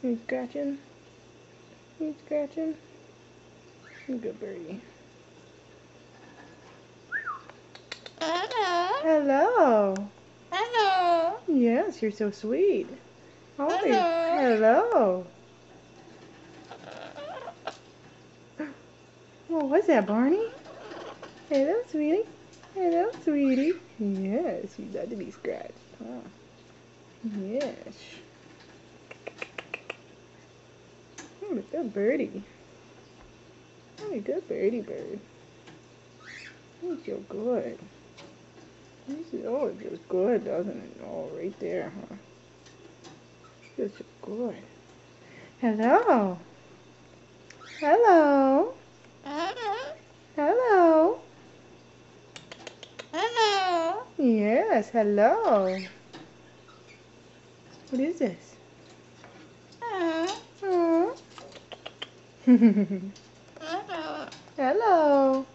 You scratching? You scratching? Good birdie. Hello. Hello. Yes, you're so sweet. Oh, Hello. hello. What was that, Barney? Hello, sweetie. Hello, sweetie. Yes, you love to be scratched, huh? Yes. Oh, a good birdie. Oh, a good birdie bird. You feel good. Oh, it feels good, doesn't it? Oh, right there, huh? Feels so good. Hello. Hello. Hello. Hello. Yes, hello. What is this? Aw. Hello. Hello.